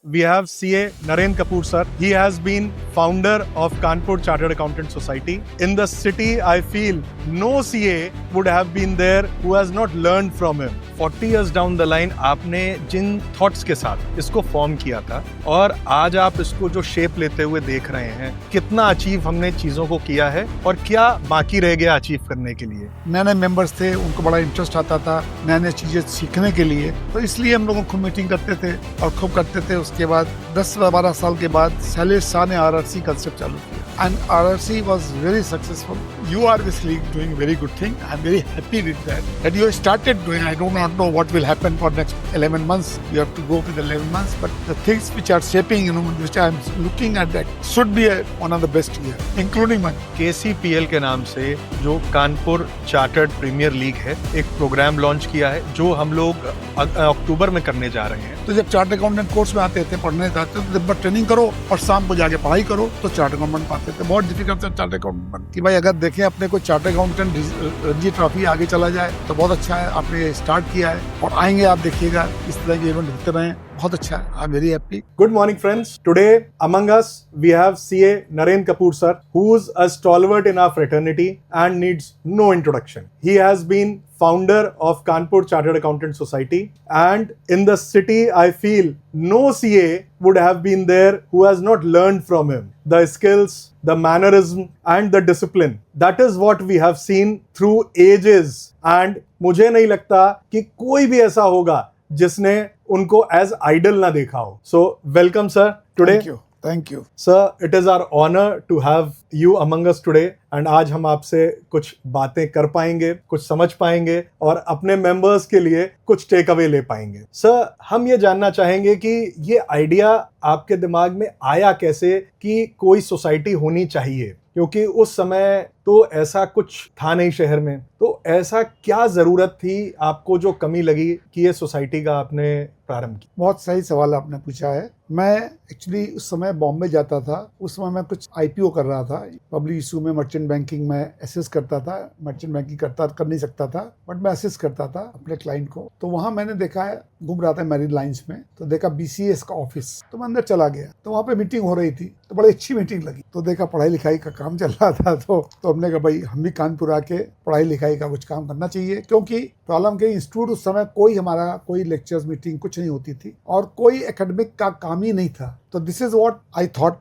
we have CA Naren Kapoor sir. He has been founder of Kanpur Chartered Accountant Society. In the city, I feel no CA would have been there who has not learned from him. 40 years down the line, आपने जिन thoughts के साथ इसको form किया था और आज आप इसको जो शेप लेते हुए देख रहे हैं, कितना अचीव हमने चीजों को किया है और क्या बाकी रह गया अचीव करने के लिए। नए नए मेंबर्स थे, उनको बड़ा इंटरेस्ट आता था नए नए चीजें सीखने के लिए, तो इसलिए हम लोग खूब मीटिंग करते थे और खूब करते थे। उसके बाद 10-12 साल के बाद शैलेश शाह ने आरआरसी कंसेप्ट चालू किया and RRC was very successful. You are obviously doing a very good thing. I'm very happy with that. That you started doing, I do not know what will happen for next 11 months. You have to go with 11 months. But the things which are shaping, which I'm looking at that should be one of the best here, including mine. KCPL के नाम से जो Kanpur chartered premiere league है, एक programme launch किया है जो हम लोग अक्टूबर में करने जा रहे हैं। तो जब चार्टर्ड अकाउंटेंट कोर्स में आते थे, पढ़ने जाते थे, दिन भर ट्रेनिंग करो और शाम को जाके पढ़ाई करो तो चार्टर्ड अकाउंटेंट पाते थे। बहुत डिफिकल्ट था चार्टर्ड अकाउंटेंट कि भाई अगर देखें अपने को चार्टर्ड अकाउंटेंट रणजी ट्रॉफी आगे चला जाए तो बहुत अच्छा है। आपने स्टार्ट किया है और आएंगे, आप देखिएगा इस तरह के इवेंट होते रहे, बहुत अच्छा है। I am very happy. Good morning, friends. Today among us we have CA Naren Kapoor sir, who's a stalwart in our fraternity and needs no introduction. He has been founder of Kanpur Chartered Accountant Society, and in the city I feel no CA would have been there who has not learned from him the skills, the mannerism and the discipline. That is what we have seen through ages, and मुझे नहीं लगता कि कोई भी ऐसा होगा जिसने उनको एज आइडल ना देखा हो। So welcome sir today. Thank you sir, it is our honour to have you among us today, and आज हम आपसे कुछ बातें कर पाएंगे, कुछ समझ पाएंगे और अपने मेंबर्स के लिए कुछ टेक अवे ले पाएंगे। सर, हम ये जानना चाहेंगे कि ये आइडिया आपके दिमाग में आया कैसे कि कोई सोसाइटी होनी चाहिए, क्योंकि उस समय तो ऐसा कुछ था नहीं शहर में। तो ऐसा क्या जरूरत थी आपको जो कमी लगी कि ये सोसाइटी का आपने प्रारंभ किया? बहुत सही सवाल आपने पूछा है। मैं एक्चुअली उस समय बॉम्बे जाता था, उस समय मैं कुछ आईपीओ कर रहा था, पब्लिक इशू में मर्चेंट बैंकिंग में असेस करता था। मर्चेंट बैंकिंग कर नहीं सकता था, बट मैं असेस करता था अपने क्लाइंट को। तो वहाँ मैंने देखा है, घूम रहा था मैरिड लाइन्स में, तो देखा BCS का ऑफिस, तो मैं अंदर चला गया। तो वहाँ पे मीटिंग हो रही थी, तो बड़ी अच्छी मीटिंग लगी। तो देखा पढ़ाई लिखाई का काम चल रहा था, तो हमने कहा भाई हम भी कानपुर आके पढ़ाई लिखाई का कुछ काम करना चाहिए, क्योंकि प्रॉब्लम के इंस्टीट्यूट उस समय कोई लेक्चर्स मीटिंग कुछ नहीं होती थी और कोई एकेडमिक का काम ही नहीं था। So this is what I thought.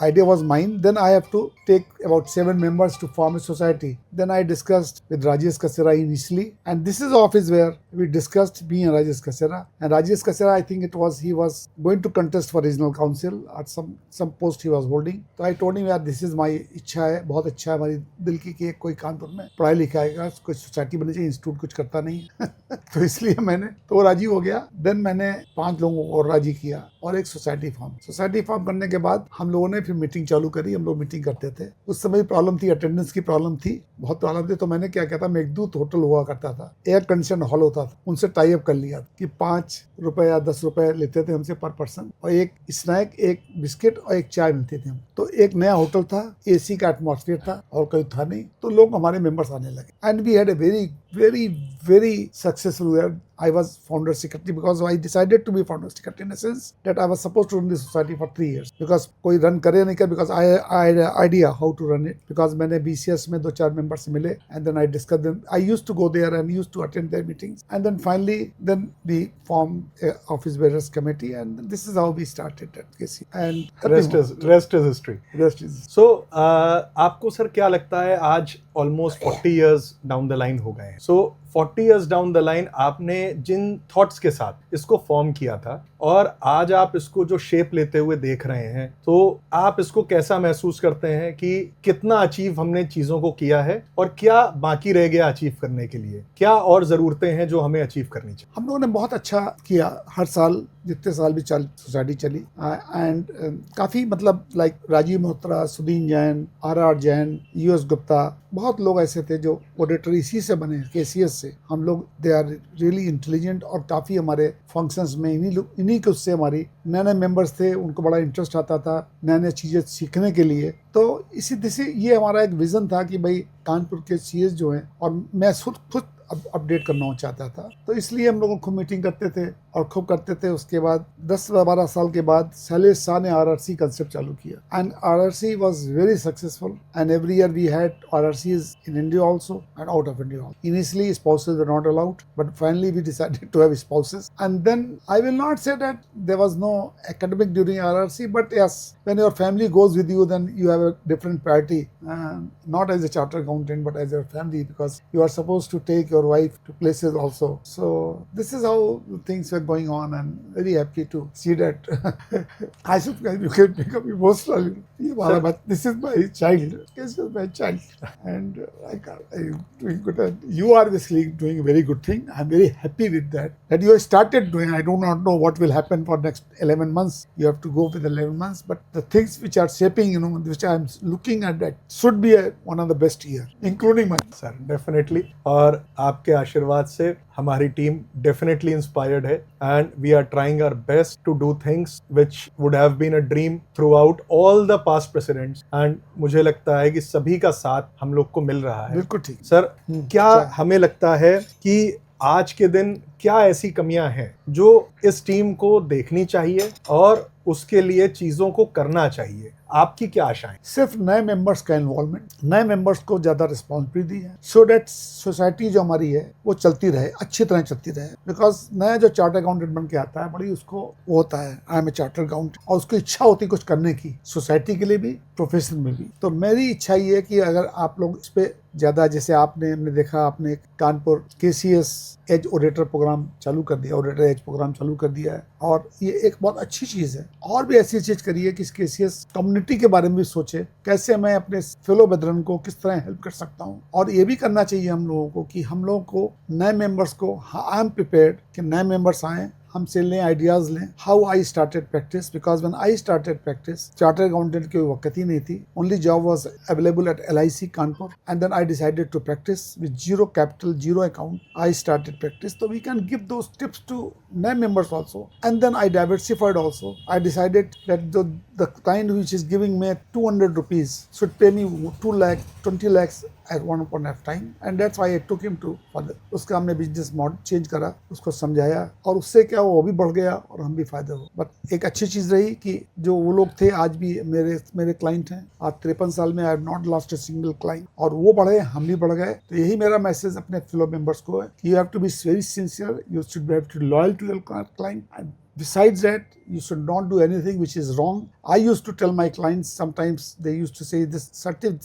Idea was mine. Then I have to take about 7 members to form a society. Then I discussed with Rajesh Kasera initially, and this is the office where we discussed, me and Rajesh Kasera. And Rajesh Kasera, I think he was going to contest for regional council at some post he was holding. So I told him, यार this is my इच्छा है, बहुत अच्छा है हमारी दिल की कि कोई कानपुर में पढ़ाई लिखाई का कोई सोसाइटी बनी चाहिए, इंस्टीट्यूट कुछ करता नहीं है। तो इसलिए मैंने तो राजी हो गया। देन मैंने 5 लोगों को और राजी किया और एक सोसाइटी फॉर्म करने के बाद हम लोगों ने फिर मीटिंग चालू करी। हम लोग मीटिंग करते थे, उस समय प्रॉब्लम थी, अटेंडेंस की प्रॉब्लम थी, बहुत प्रॉब्लम थी। तो मैंने क्या किया था, मेघदूत होटल हुआ करता था, एयर कंडीशन हॉल होता था, उनसे टाई अप कर लिया कि 5 रुपए या 10 रुपए लेते थे हमसे पर पर्सन, और एक स्नैक, एक बिस्किट और एक चाय मिलती थी हम। तो एक नया होटल था, AC का एटमॉस्फेयर था और कोई था नहीं, तो लोग हमारे मेंबर्स आने लगे। And we had a very very very successful. I was founder secretary because I decided to be founder secretary in a sense that I was supposed to run the society for 3 years, because कोई run करे नहीं करे, because I had an idea how to run it, because मैंने BCS में 2-4 members मिले and then I discussed them. I used to go there and used to attend their meetings, and then finally we formed a office bearers committee, and this is how we started at KC. And rest is history. So आपको sir क्या लगता है, आज almost 40 years down the line हो गए हैं। So 40 years down the line आपने जिन thoughts के साथ इसको फॉर्म किया था और आज आप इसको जो शेप लेते हुए देख रहे हैं, तो आप इसको कैसा महसूस करते हैं कि कितना अचीव हमने चीजों को किया है और क्या बाकी रह गया अचीव करने के लिए? क्या और जरूरतें हैं जो हमें अचीव करनी चाहिए? हम लोगों ने बहुत अच्छा किया हर साल, जितने साल भी सोसाइटी चली, एंड काफ़ी मतलब like Rajiv Malhotra, Sudeen Jain, RR Jain, US Gupta, बहुत लोग ऐसे थे जो ऑडिटर इसी से बने, KCS से। हम लोग दे आर रियली इंटेलिजेंट, और काफ़ी हमारे फंक्शंस में इन्हीं के उससे हमारी नए नए मेंबर्स थे, उनको बड़ा इंटरेस्ट आता था नए नए चीज़ें सीखने के लिए। तो इसी ये हमारा एक विज़न था कि भाई कानपुर के CS जो हैं, और मैं खुद अपडेट करना चाहता था, तो इसलिए हम लोगों को मीटिंग करते थे और खूब करते थे। उसके बाद 10-12 साल के बाद शैलेश शाह ने RRC कंसेप्ट चालू किया and RRC was very successful and every year we had RRCs in India also and out of India also. Initially spouses were not allowed, but finally we decided to have spouses. And then I will not say that there was no academic during RRC, but yes, when your family goes with you, then you have a different priority, not as a chartered accountant, but as a family, because you are supposed to take your wife to places also. So this is how things were going on, and very happy to see that. I should you can become emotional. This is my child. This is my child, and I'm doing good. And you are basically doing a very good thing. I'm very happy with that. That you have started doing. I do not know what will happen for next 11 months. You have to go with 11 months, but the things which are shaping, which I'm looking at, that should be one of the best year, including mine. Sir definitely, और आपके आशीर्वाद से हमारी team definitely inspired है and we are trying our best to do things which would have been a dream throughout all the past presidents, and मुझे लगता है कि सभी का साथ हम लोग को मिल रहा है। बिल्कुल ठीक सर, क्या हमें लगता है कि आज के दिन क्या ऐसी कमियां हैं जो इस टीम को देखनी चाहिए और उसके लिए चीजों को करना चाहिए? आपकी क्या आशाएं? सिर्फ नए मेंबर्स का इन्वॉल्वमेंट, नए मेंबर्स को ज्यादा रिस्पॉन्सिबिलिटी है, सो दैट सोसाइटी जो हमारी है वो चलती रहे, अच्छी तरह चलती रहे। बिकॉज नया जो चार्टर अकाउंटेंट बन के आता है, बड़ी उसको वो होता है I am a charter accountant, और उसकी इच्छा होती है कुछ करने की, सोसाइटी के लिए भी, प्रोफेशन में भी। तो मेरी इच्छा ये है कि अगर आप लोग इस पे ज़्यादा, जैसे हमने देखा, आपने Kanpur KCS as auditor program चालू कर दिया, ऑडिटर एज प्रोग्राम चालू कर दिया है, और ये एक बहुत अच्छी चीज़ है। और भी ऐसी चीज़ करिए कि KCS कम्युनिटी के बारे में भी सोचे, कैसे मैं अपने फेलो ब्रदरन को किस तरह हेल्प कर सकता हूँ। और ये भी करना चाहिए हम लोगों को कि हम लोगों को नए मेंबर्स को, आई एम प्रिपेयर्ड कि नए मेंबर्स आएँ, हमसे लें, आइडियाज लें। How I started practice, because when I started practice, charter accountant की वक्त ही नहीं थी, only job was available at LIC Kanpur, and then I decided to practice with zero capital, zero account. I started practice, तो we can give those tips to नए members also, and then I diversified also. I decided that the client which is giving me 200 rupees should pay me 2 lakh, 20 lakhs at one point of time, and that's why I took him to further. उसका हमने business model change करा, उसको समझाया, और उससे क्या वो भी बढ़ गया और हम भी फायदा हो। बट एक अच्छी चीज़ रही कि जो वो लोग थे आज भी मेरे क्लाइंट हैं। आज 53 साल में I have not lost a single client, और वो बढ़े, हम भी बढ़ गए। तो यही मेरा मैसेज अपने फेलो मेंबर्स को है कि you have to be very sincere, you should have to loyal to your client, and besides that, you should not do anything which is wrong. I used to tell my clients, sometimes they used to say,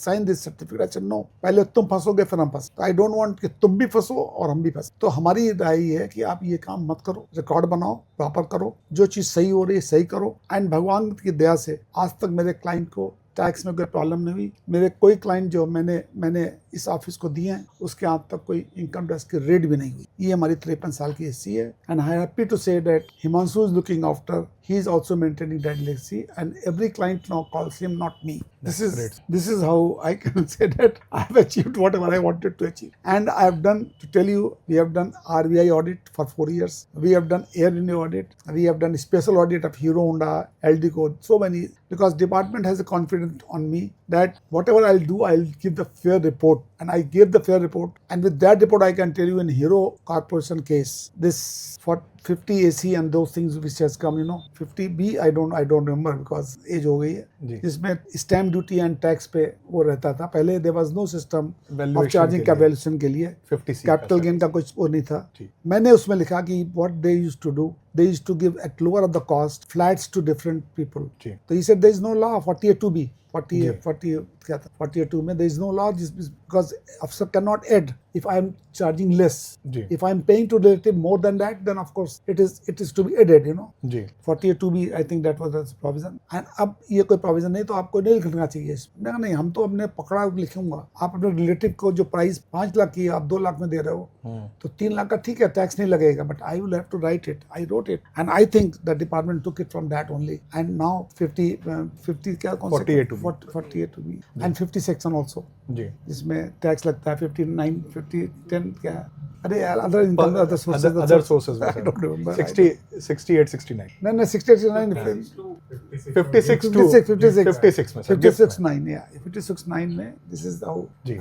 sign this certificate. I said, no, पहले तुम फंसोगे फिर हम फंस। I don't want कि तुम भी फंसो और हम भी फंस। तो हमारी राय है कि आप ये काम मत करो, रिकॉर्ड बनाओ, प्रॉपर करो, जो चीज़ सही हो रही है सही करो। एंड भगवान की दया से आज तक मेरे क्लाइंट को टैक्स में कोई प्रॉब्लम नहीं हुई। मेरे कोई क्लाइंट जो मैंने इस ऑफिस को दिए हैं, उसके आज तक कोई इनकम टैक्स की रेट भी नहीं हुई। ये हमारी 53 साल की हिस्ट्री है, and I am happy to say that Himanshu is looking after, he is also maintaining that legacy, and every client now calls him, not me. This is how I can say that I have achieved whatever I wanted to achieve. And I have done, to tell you, we have done RBI audit for 4 years. We have done Air India audit. We have done special audit of Hero Honda, LDCO, so many, because department has a confidence on me that whatever I'll do, I'll give the fair report. And I gave the fair report. And with that report, I can tell you in Hero Corporation case, this for 50 AC and those things which has come, 50B, I don't remember because age हो गई है, जिसमें stamp duty and tax पे वो रहता था। पहले there was no system of charging का वैल्यूएशन के लिए, 50C कैपिटल गेन का कुछ वो नहीं था। मैंने उसमें लिखा कि what they used to do, they used to give at lower of the cost flats to different people. So he said there is no law 48(2)(b). 48(2) में there is no law because officer cannot add if I am charging less. If I am paying to relative more than that, then of course it is to be added, 48(2)(b, I think that was the provision. And अब ये कोई provision नहीं, तो आपको नहीं लिखना चाहिए। मैंने कहा नहीं, हम तो अपने पकड़ा लिखूंगा। आप अपने रिलेटिव को जो प्राइस 5 लाख की आप 2 लाख में दे रहे हो, तो 3 लाख का ठीक है, टैक्स नहीं लगेगा, but I will have to write it. I wrote it, and I think the department took it from that only, and now 50 क्या कौन सा 48(2)(b and 50 section also, जिसमें टैक्स लगता है 59, 50, 10 क्या है, अरे यार other sources I don't remember। 68, 69 नहीं 68, 69 56 to 56 में sir, gift 56 में। 9 yeah 56 9 में this is how जी।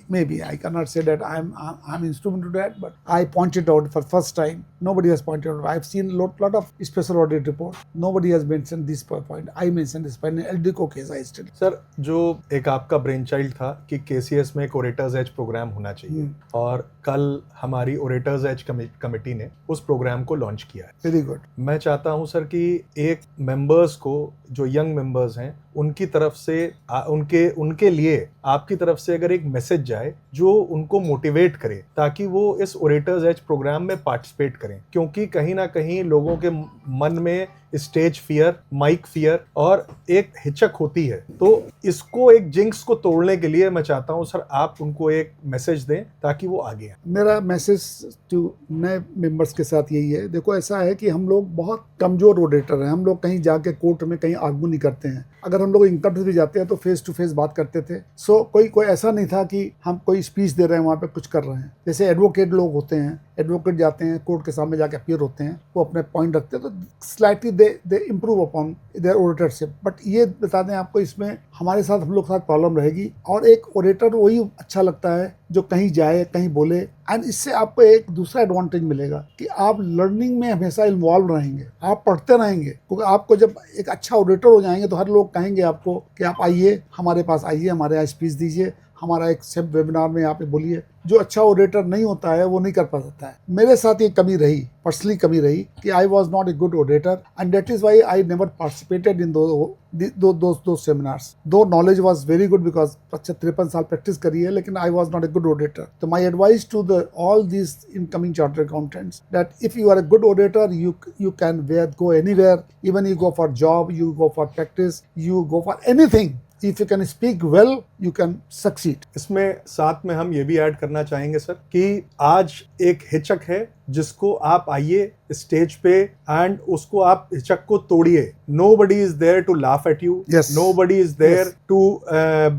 maybe I cannot say that I'm instrument to that, but I pointed out for first time. Nobody has pointed out. I've seen lot of special audit report. Nobody has mentioned this point. I mentioned this point in Eldico case. I still sir जो एक आपका brain child था कि KCS में एक orators as programme होना चाहिए और कल हमारी ओरेटर्स एज कमेटी ने उस प्रोग्राम को लॉन्च किया है। very good. मैं चाहता हूं सर कि एक मेंबर्स को जो यंग मेंबर्स हैं उनकी तरफ से उनके लिए आपकी तरफ से अगर एक मैसेज जाए जो उनको मोटिवेट करे ताकि वो इस ओरेटर्स एज प्रोग्राम में पार्टिसिपेट करें, क्योंकि कहीं ना कहीं लोगों के मन में स्टेज फियर, माइक फियर और एक हिचक होती है। तो इसको एक जिंक्स को तोड़ने के लिए मैं चाहता हूं सर आप उनको एक मैसेज दें ताकि वो आगे आए। मेरा मैसेज टू नए मेंबर्स के साथ यही है, देखो ऐसा है कि हम लोग बहुत कमजोर ऑडिटर हैं। हम लोग कहीं जाके कोर्ट में कहीं आर्गू नहीं करते हैं। अगर हम लोग इनकम टैक्स भी जाते हैं तो फेस टू फेस बात करते थे। सो कोई ऐसा नहीं था कि हम कोई स्पीच दे रहे हैं वहाँ पे कुछ कर रहे हैं। जैसे एडवोकेट लोग होते हैं, एडवोकेट जाते हैं कोर्ट के सामने जाके अपीयर होते हैं, वो अपने पॉइंट रखते हैं तो slightly they improve upon their auditorship. But ये बता दें आपको, इसमें हमारे साथ हम लोग के साथ प्रॉब्लम रहेगी। और एक ऑडिटर वही अच्छा लगता है जो कहीं जाए कहीं बोले, एंड इससे आपको एक दूसरा एडवांटेज मिलेगा कि आप लर्निंग में हमेशा इन्वॉल्व रहेंगे, आप पढ़ते रहेंगे। क्योंकि आपको जब एक अच्छा ऑडिटर हो जाएंगे तो हर लोग कहेंगे आपको कि आप आइए हमारे पास, आइए हमारे यहाँ स्पीच दीजिए, हमारा एक सेब वेबिनार में यहाँ पे बोलिए। जो अच्छा ऑडिटर नहीं होता है वो नहीं कर पाता है। मेरे साथ ये कमी रही, पर्सनली कमी रही कि I was not a good auditor and that is why I never participated in the seminars. The knowledge was very good because 53 साल प्रैक्टिस करी है, लेकिन I was not a good auditor. तो my advice to the all these incoming chartered accountants that if you are a good auditor you can go anywhere, even you go for job, you go for practice, you go for anything. If you can speak well, you can succeed. इसमें साथ में हम ये भी add करना चाहेंगे sir कि आज एक हिचक है जिसको आप आइए स्टेज पे एंड उसको आप हिचक को तोड़िए। Nobody is there to laugh at you. Yes. Nobody is there Yes. to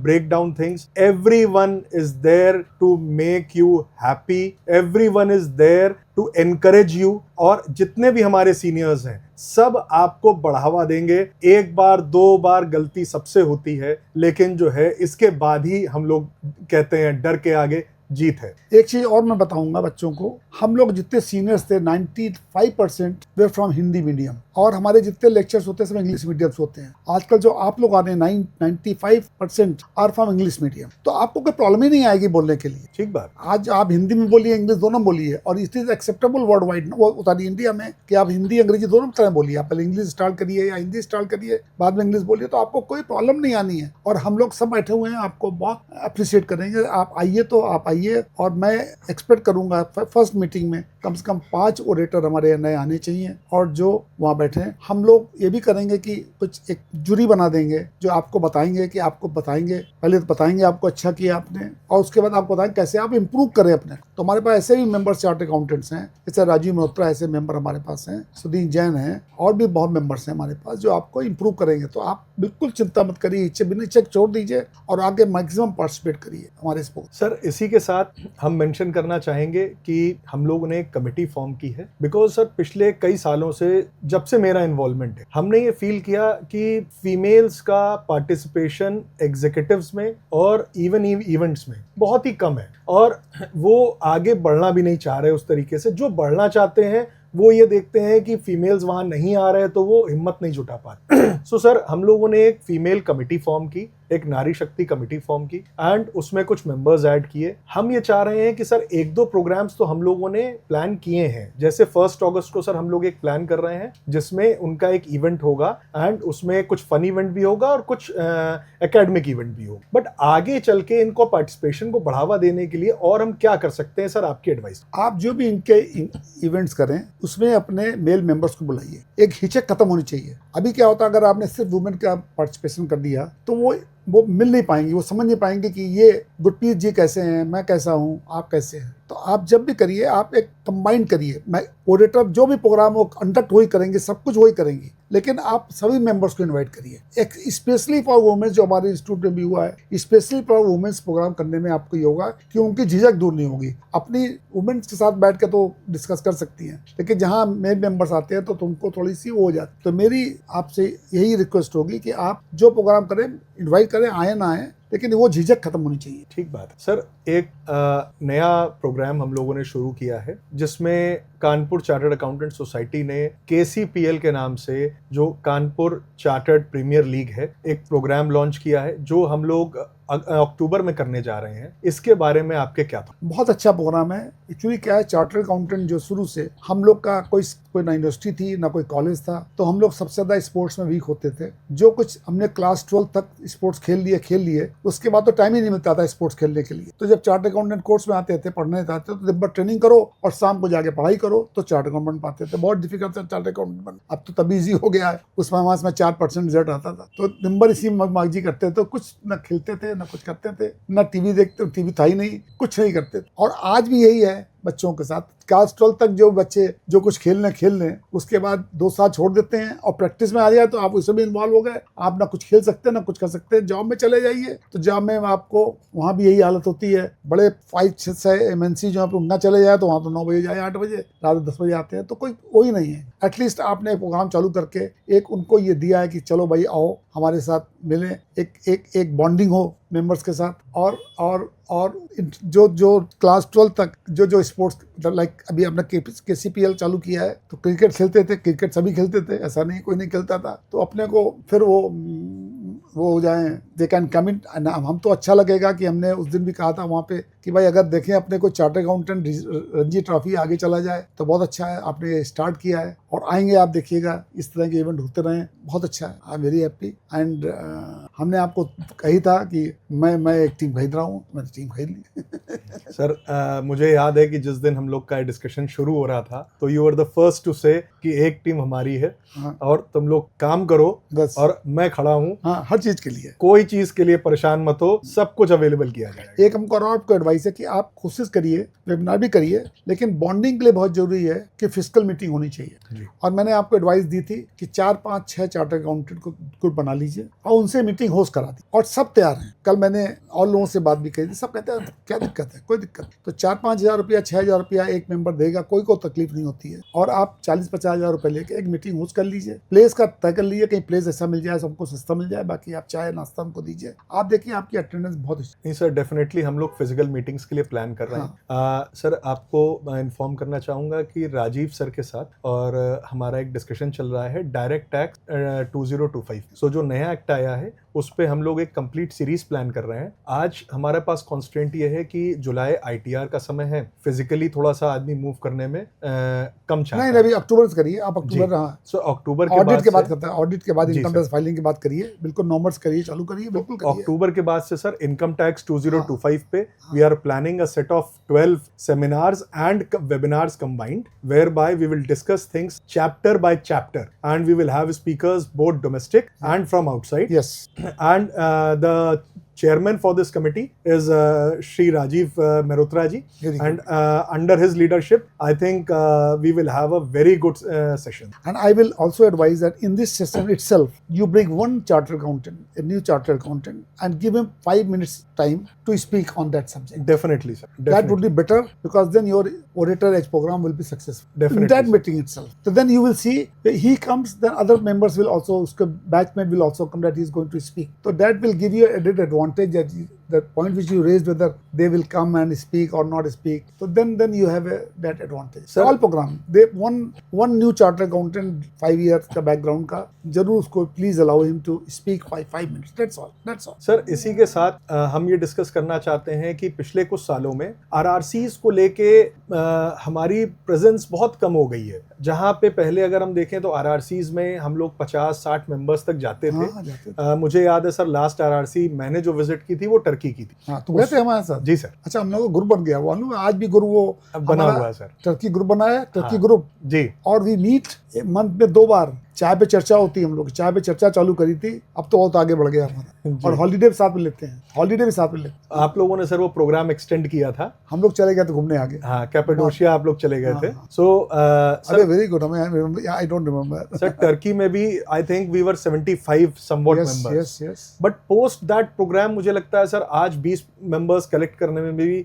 break down things. Everyone is there to make you happy. Everyone is there to encourage you. और जितने भी हमारे seniors हैं सब आपको बढ़ावा देंगे। एक बार दो बार गलती सबसे होती है, लेकिन जो है इसके बाद ही हम लोग कहते हैं डर के आगे जीत है। एक चीज और मैं बताऊंगा बच्चों को, हम लोग जितने सीनियर्स थे 95% वे फ्रॉम हिंदी मीडियम, और हमारे जितने लेक्चर्स होते हैं सब इंग्लिश मीडियम से होते हैं। आजकल जो आप लोग आ रहे हैं 95% आर फ्रॉम इंग्लिश मीडियम, तो आपको कोई प्रॉब्लम ही नहीं आएगी बोलने के लिए। ठीक बात। आज आप हिंदी में बोलिए, इंग्लिश दोनों बोलिए, और it is acceptable world wide. वो सारी इंडिया में कि आप हिंदी अंग्रेजी दोनों तरह बोलिए। आप पहले इंग्लिश स्टार्ट करिए या हिंदी स्टार्ट करिए, बाद में इंग्लिश बोलिए, तो आपको कोई प्रॉब्लम नहीं आनी है। और हम लोग सब बैठे हुए हैं, आपको बहुत अप्रिशिएट करेंगे। आप आइए तो आप आइए, और मैं एक्सपेक्ट करूंगा फर्स्ट मीटिंग में कम से कम 5 ऑडिटर हमारे नए आने चाहिए, और जो वहाँ बैठे हैं। हम लोग ये भी करेंगे कि कुछ एक जूरी बना देंगे जो आपको बताएंगे कि आपको बताएंगे, पहले तो बताएंगे आपको अच्छा किया आपने, और उसके बाद आपको बताएंगे कैसे आप इम्प्रूव करें अपने। तो हमारे पास ऐसे भी मेंबर्स चार्टर्ड अकाउंटेंट्स हैं, जैसे राजीव मल्होत्रा ऐसे मेंबर हमारे पास हैं, सुदीन जैन हैं, और भी बहुत मेंबर्स हैं हमारे पास जो आपको इम्प्रूव करेंगे। तो आप बिल्कुल चिंता मत करिए, बिना चेक छोड़ दीजिए और आगे मैक्सिमम पार्टिसिपेट करिए हमारे इस प्रोग्राम। सर इसी के साथ हम मेंशन करना चाहेंगे कि हम लोगों ने एक कमेटी फॉर्म की है, बिकॉज सर पिछले कई सालों से जब से मेरा इन्वॉल्वमेंट है, हमने ये फील किया कि फीमेल्स का पार्टिसिपेशन एग्जीक्यूटिव्स में और इवन इवेंट्स में बहुत ही कम है, और वो आगे बढ़ना भी नहीं चाह रहे उस तरीके से। जो बढ़ना चाहते हैं वो ये देखते हैं कि फीमेल्स वहां नहीं आ रहे तो वो हिम्मत नहीं जुटा पाते। सो सर हम लोगों ने एक फीमेल कमेटी फॉर्म की, एक नारी शक्ति कमेटी फॉर्म की, एंड उसमें कुछ मेंबर्स ऐड किए। हम ये चाह रहे हैं कि सर 1-2 प्रोग्राम्स तो हम लोगों ने प्लान किए हैं। जैसे 1 अगस्त को सर हम लोग एक प्लान कर रहे हैं जिसमें उनका एक इवेंट होगा, एंड उसमें कुछ फन इवेंट भी होगा और कुछ एकेडमिक इवेंट भी होगा। बट आगे चल के इनको पार्टिसिपेशन को बढ़ावा देने के लिए और हम क्या कर सकते हैं सर, आपकी एडवाइस? आप जो भी इनके इवेंट्स करें उसमें अपने मेल मेंबर्स को बुलाइए। एक हिचक खत्म होनी चाहिए। अभी क्या होता है, अगर आपने सिर्फ वुमेन का पार्टिसिपेशन कर दिया तो वो मिल नहीं पाएंगी, वो समझ नहीं पाएंगे कि ये गुरप्रीत जी कैसे हैं, मैं कैसा हूँ, आप कैसे हैं। तो आप जब भी करिए आप एक कंबाइन करिए, मैं ऑडिटर जो भी प्रोग्राम वो कंडक्ट वही करेंगे, सब कुछ वही करेंगे, लेकिन आप सभी मेंबर्स को इनवाइट करिए। एक स्पेशली फॉर वुमेन्स जो हमारे इंस्टीट्यूट में भी हुआ है, स्पेशली फॉर वुमेन्स प्रोग्राम करने में आपको ये होगा कि उनकी झिझक दूर नहीं होगी। अपनी वुमेन्स के साथ बैठ के तो डिस्कस कर सकती हैं, लेकिन जहाँ मेन मेंबर्स आते हैं तो तुमको थोड़ी सी वो हो जाती है। तो मेरी आपसे यही रिक्वेस्ट होगी कि आप जो प्रोग्राम करें इन्वाइट करें, आए ना आए, लेकिन वो झिझक खत्म होनी चाहिए। ठीक बात है सर। एक नया प्रोग्राम हम लोगों ने शुरू किया है जिसमें कानपुर चार्टर्ड अकाउंटेंट सोसाइटी ने KCPL के नाम से, जो कानपुर चार्टर्ड प्रीमियर लीग है, एक प्रोग्राम लॉन्च किया है जो हम लोग अक्टूबर में करने जा रहे हैं। इसके बारे में आपके क्या था? बहुत अच्छा प्रोग्राम है। एक्चुअली क्या है, चार्टर्ड अकाउंटेंट जो शुरू से हम लोग का कोई ना यूनिवर्सिटी थी ना कोई कॉलेज था, तो हम लोग सबसे ज़्यादा स्पोर्ट्स में वीक होते थे। जो कुछ हमने क्लास 12 तक स्पोर्ट्स खेल लिए, उसके बाद तो टाइम ही नहीं मिलता था स्पोर्ट्स खेलने के लिए। तो जब चार्टर्ड अकाउंटेंट कोर्स में आते थे, पढ़ने आते थे, तो दिन भर ट्रेनिंग करो और शाम को जाके पढ़ाई करो, तो चार्टर्ड अकाउंटेंट पाते थे। बहुत डिफिकल्ट था चार्टर्ड अकाउंटेंट बनना। अब तो तभी ईजी हो गया है। उसमें हमारे में 4% रिजल्ट आता था, तो दिन भर इसी मगमागजी करते थे। तो कुछ ना खेलते थे ना कुछ करते थे, ना टीवी देखते, टीवी था ही नहीं, कुछ नहीं करते थे। और आज भी यही है बच्चों के साथ। क्लास 12 तक जो बच्चे जो कुछ खेल लें, उसके बाद 2 साल छोड़ देते हैं और प्रैक्टिस में आ जाए तो आप उसमें भी इन्वॉल्व हो गए। आप ना कुछ खेल सकते हैं ना कुछ कर सकते हैं। जॉब में चले जाइए तो जॉब में आपको वहाँ भी यही हालत होती है। बड़े 5-6 MNC जो आप उनका चले जाए तो वहाँ तो 9 बजे जाए, 8 बजे, रात 10 बजे आते हैं, तो कोई वही नहीं है। एटलीस्ट आपने एक प्रोग्राम चालू करके एक उनको ये दिया है कि चलो भाई आओ हमारे साथ मिलें, एक बॉन्डिंग हो मेंबर्स के साथ। और जो क्लास 12 तक जो स्पोर्ट्स, लाइक अभी हमने KCPL चालू किया है, तो क्रिकेट खेलते थे, क्रिकेट सभी खेलते थे, ऐसा नहीं कोई नहीं खेलता था। तो अपने को फिर वो हो जाए, दे कैन कम इन। हम तो अच्छा लगेगा कि हमने उस दिन भी कहा था वहाँ पे कि भाई अगर देखें अपने को चार्टर्ड अकाउंटेंट रणजी ट्रॉफी आगे चला जाए तो बहुत अच्छा है। आपने स्टार्ट किया है और आएंगे, आप देखिएगा इस तरह के इवेंट होते रहें, बहुत अच्छा है। I am very happy. And हमने आपको कही था कि मैं एक टीम खरीद रहा हूँ, मैंने टीम खरीद ली। सर मुझे याद है कि जिस दिन हम लोग का डिस्कशन शुरू हो रहा था तो you are the first to say कि एक टीम हमारी है। हाँ। और तुम लोग काम करो बस। और मैं खड़ा हूँ। हाँ, हर चीज के लिए, कोई चीज के लिए परेशान मत हो, सब कुछ अवेलेबल किया जाएगा। एक हमको और आपको एडवाइस है कि आप कोशिश करिए, वेबिनार भी करिए, लेकिन बॉन्डिंग के लिए बहुत जरूरी है कि फिजिकल मीटिंग होनी चाहिए। जी। और मैंने आपको एडवाइस दी थी कि 4-5-6 चार्टर्ड अकाउंटेंट को ग्रुप बना लीजिए और उनसे मीटिंग होस्ट करा दी, और सब तैयार हैं। कल मैंने और लोगों से बात भी कही थी, सब कहते हैं क्या दिक्कत है, कोई दिक्कत। तो 4-5 हज़ार रुपया, 6 हज़ार रुपया एक मेंबर देगा, कोई को तकलीफ नहीं होती है। और आप 40-50 हज़ार रुपये लेके एक मीटिंग होस्ट कर लीजिए। प्लेस का तय कर लीजिए, कहीं प्लेस ऐसा मिल जाए सबको सस्ता मिल जाए, बाकी आप चाय नाश्ता हमको दीजिए। आप देखिए आपकी अटेंडेंस बहुत अच्छी। नहीं सर, डेफिनेटली हम लोग फिजिकल मीटिंग्स के लिए प्लान कर रहे हैं। सर आपको इन्फॉर्म करना चाहूँगा कि राजीव सर के साथ और हमारा एक डिस्कशन चल रहा है डायरेक्ट टैक्स 2025। सो जो नया एक्ट आया है उस पे हम लोग एक कंप्लीट सीरीज प्लान कर रहे हैं। आज हमारे पास कॉन्स्टेंट ये है कि जुलाई ITR का समय है, फिजिकली थोड़ा सा आदमी मूव करने में कम चाहता है। नहीं, अभी अक्टूबर से करिए आप, अक्टूबर। हाँ, सो अक्टूबर ऑडिट के बाद करते हैं, ऑडिट के बाद जी इनकम सर। टैक्स फाइलिंग के बाद करिए, बिल्कुल नॉर्मल्स करिए, चालू करिए, बिल्कुल करिए। अक्टूबर के बाद से सर इनकम टैक्स 2025 पे we are planning a set of 12 seminars and webinars combined, whereby we will discuss things chapter by chapter, and we will have speakers both domestic and from outside. Yes. And the chairman for this committee is Shri Rajiv Mehrotra ji, Very and under his leadership I think we will have a very good session. And I will also advise that in this session itself, you bring one chartered accountant, a new chartered accountant, and give him 5 minutes time to speak on that subject. Definitely sir, definitely. That would be better, because then your auditor edge program will be successful. Definitely, in that sir. meeting itself. So then you will see that he comes, then other members will also, uska batchmate will also come that he is going to speak. So that will give you added advantage, that the point which you raised, whether they will come and speak or not speak. So then you have that advantage. Sir, all program, they one new chartered accountant 5 years का background का, जरूर उसको please allow him to speak 5 minutes. That's all. Sir इसी के साथ हम ये discuss करना चाहते हैं कि पिछले कुछ सालों में RRCs को लेके हमारी प्रेजेंस बहुत कम हो गई है। जहाँ पे पहले अगर हम देखें तो RRCs में हम लोग 50-60 मेंबर्स तक जाते थे। हाँ, जाते थे। मुझे याद है सर, लास्ट RRC मैंने जो विजिट की थी वो टर्की की थी। हाँ, तो गए थे हमारे साथ। जी सर। अच्छा, हम लोग ग्रुप बन गया वो, आज भी ग्रुप वो बना हुआ है सर। टर्की ग्रुप बना है, टर्की हाँ। ग्रुप जी। और वी मीट मंथ में 2 बार चाय पे चर्चा होती है, हम लोग चाय पे चर्चा चालू करी थी, अब तो बहुत आगे बढ़ गया हमारा। जी। और हॉलीडे भी साथ में लेते हैं, हॉलीडे भी साथ में लेते हैं। आप लोगों ने सर वो प्रोग्राम एक्सटेंड किया था, हम लोग चले गए थे घूमने आगे। हाँ, कैपेडोशिया आप लोग चले गए थे। हाँ। सो अरे वेरी गुड, हमें I don't remember. Sir Turkey में भी I think we were 75 somewhat yes members, yes yes. But post that program मुझे लगता है सर आज 20 मेंबर्स कलेक्ट करने में भी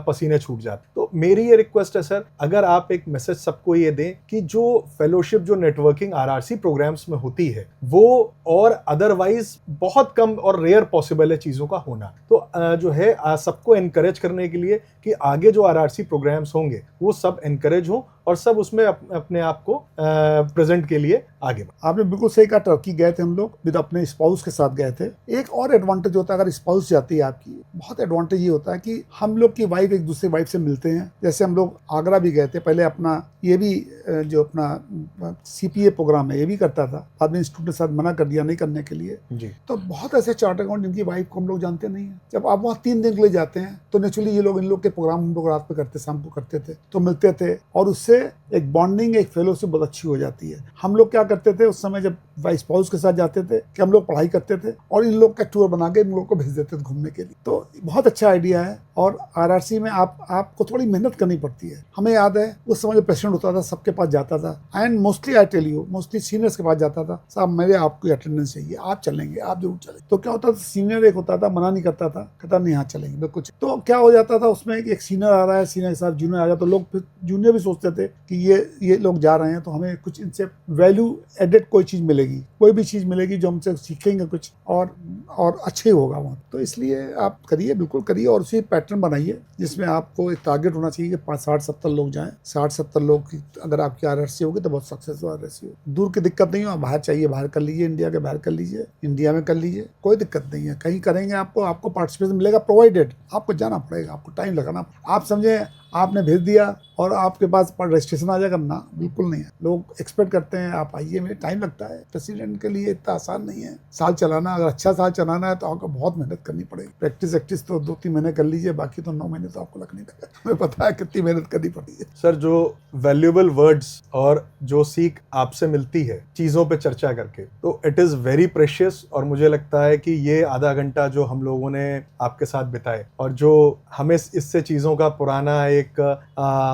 पसीने छूट जाते। तो मेरी ये रिक्वेस्ट है सर, अगर आप एक मैसेज सबको ये दें कि जो फेलोशिप, जो नेटवर्किंग आरआरसी प्रोग्राम्स में होती है, वो और अदरवाइज बहुत कम और रेयर पॉसिबल है चीजों का होना। तो जो है सबको एनकरेज करने के लिए कि आगे जो आरआरसी प्रोग्राम्स होंगे वो सब एनकरेज हो और सब उसमें अपने आप को प्रेजेंट के लिए आगे बढ़े। आपने बिल्कुल सही कहा, टर्की गए थे हम लोग विद अपने स्पाउस के साथ गए थे। एक और एडवांटेज होता है अगर स्पाउस जाती है आपकी, बहुत एडवांटेज ये होता है कि हम लोग की वाइफ एक दूसरे वाइफ से मिलते हैं। जैसे हम लोग आगरा भी गए थे, पहले अपना ये भी जो अपना सीपीए प्रोग्राम है ये भी करता था, बाद में इंस्टीट्यूट ने साथ मना कर दिया नहीं करने के लिए। जी। तो बहुत ऐसे चार्टर अकाउंट जिनकी वाइफ को हम लोग जानते नहीं है, जब आप वहाँ 3 दिन के लिए जाते हैं तो नेचुरली ये लोग इन लोग के प्रोग्राम हम लोग रात में करते, शाम को करते थे, तो मिलते थे और उससे एक बॉन्डिंग, एक फेलोशिप बहुत अच्छी हो जाती है। हम लोग क्या करते थे उस समय जब वाइस स्पाउस के साथ जाते थे कि हम लोग पढ़ाई करते थे और इन लोग का टूर बना के इन लोग को भेज देते थे घूमने के लिए। तो बहुत अच्छा आइडिया है। और आरआरसी में आपको थोड़ी मेहनत करनी पड़ती है। हमें याद है उस समय जो प्रेसिडेंट होता था सबके पास जाता था and mostly I tell you, mostly seniors के पास जाता था, साहब मेरे आपकी अटेंडेंस चाहिए, आप चलेंगे, आप जरूर चलेंगे। तो क्या होता था, सीनियर एक होता था मना नहीं करता था, कहता नहीं हाँ चलेंगे बिल्कुल। तो क्या हो जाता था उसमें एक सीनियर आ रहा है, सीनियर के साथ जूनियर आ जाता, तो लोग फिर जूनियर भी सोचते थे कि ये लोग जा रहे हैं तो हमें कुछ इनसे वैल्यू एडेड कोई चीज़ मिलेगी, कोई भी चीज़ मिलेगी जो हमसे सीखेंगे कुछ और अच्छे होगा वहाँ। तो इसलिए आप करिए, बिल्कुल करिए और उसी पैटर्न बनाइए जिसमें आपको एक टारगेट होना चाहिए कि 60-70 लोग जाएं। 60-70 लोग की अगर आपकी आरआरसी होगी तो बहुत सक्सेसफुल आरआरसी होगी। दूर की दिक्कत नहीं हो, बाहर चाहिए बाहर कर लीजिए, इंडिया के बाहर कर लीजिए, इंडिया में कर लीजिए, कोई दिक्कत नहीं है। कहीं करेंगे आपको पार्टिसिपेशन मिलेगा, प्रोवाइडेड आपको जाना पड़ेगा, आपको टाइम लगाना। आप समझे आपने भेज दिया और आपके पास रजिस्ट्रेशन आ जाएगा ना, बिल्कुल नहीं है। लोग एक्सपेक्ट करते हैं आप आइए, में टाइम लगता है। प्रेसिडेंट के लिए इतना आसान नहीं है साल चलाना। अगर अच्छा साल चलाना है तो आपको बहुत मेहनत करनी पड़ेगी। प्रैक्टिस तो 2-3 महीने कर लीजिए, बाकी तो 9 महीने तो आपको लगने लगा। हमें पता है कितनी मेहनत करनी पड़ती है। सर जो वैल्यूएबल वर्ड्स और जो सीख आपसे मिलती है चीज़ों पे चर्चा करके, तो इट इज़ वेरी प्रेशियस। और मुझे लगता है कि ये आधा घंटा जो हम लोगों ने आपके साथ बिताए और जो हमें इससे चीज़ों का पुराना एक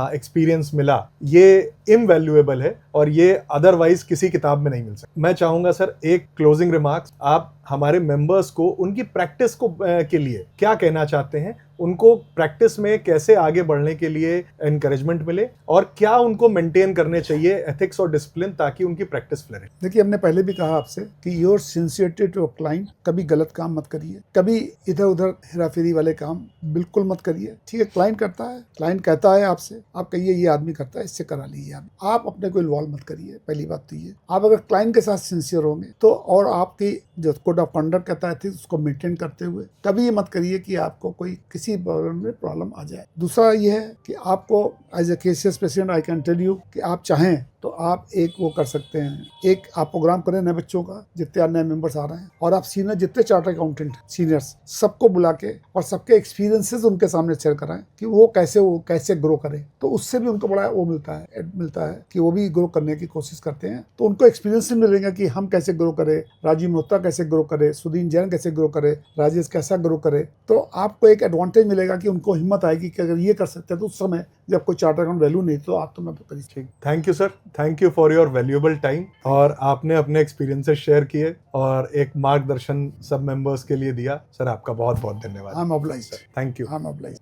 एक्सपीरियंस मिला, ये इनवैल्यूएबल है और ये अदरवाइज किसी किताब में नहीं मिल सकता। मैं चाहूँगा सर एक क्लोजिंग रिमार्क्स आप हमारे मेंबर्स को उनकी प्रैक्टिस को के लिए क्या कहना चाहते हैं, उनको प्रैक्टिस में कैसे आगे बढ़ने के लिए एनकरेजमेंट मिले और क्या उनको मेंटेन करने चाहिए एथिक्स और डिसिप्लिन ताकि उनकी प्रैक्टिस फ्लरिश। देखिए हमने पहले भी कहा आपसे कि योर सिंसियरिटी टू क्लाइंट, कभी गलत काम मत करिए, कभी इधर उधर हेराफेरी वाले काम बिल्कुल मत करिए। ठीक है, क्लाइंट करता है, क्लाइंट कहता है आपसे, आप कहिए ये आदमी करता है, इससे करा लीजिए। आप अपने को इन्वॉल्व मत करिए, पहली बात तो ये। आप अगर क्लाइंट के साथ सिंसियर होंगे तो और आपकी जो कोड ऑफ कंडक्ट कहता है उसको मेंटेन करते हुए, कभी ये मत करिए कि आपको कोई किसी में प्रॉब्लम आ जाए। दूसरा ये है कि आपको as a KCS president I can tell you कि आप चाहें तो आप एक वो कर सकते हैं, एक आप प्रोग्राम करें नए बच्चों का, जितने नए मेंबर्स आ रहे हैं, और आप सीनियर जितने चार्टर अकाउंटेंट सीनियर्स सबको बुला के और सबके एक्सपीरियंसेस उनके सामने शेयर कराएं कि वो कैसे ग्रो करें। तो उससे भी उनको बड़ा वो मिलता है कि वो भी ग्रो करने की कोशिश करते हैं। तो उनको एक्सपीरियंस मिलेगा कि हम कैसे ग्रो करें, राजीव मेहता कैसे ग्रो करे, सुदीन जैन कैसे ग्रो करे, राजेश कैसा ग्रो करे। तो आपको एक एडवांटेज मिलेगा कि उनको हिम्मत आएगी कि अगर ये कर सकते हैं तो उस समय जब कोई चार्टर अकाउंट वैल्यू नहीं तो आप तो मैं करिए। Thank you sir, thank you for your valuable time. और आपने अपने एक्सपीरियंसेस शेयर किए और एक मार्गदर्शन सब मेंबर्स के लिए दिया। सर आपका बहुत बहुत धन्यवाद। I am obliged. Thank you. I am obliged.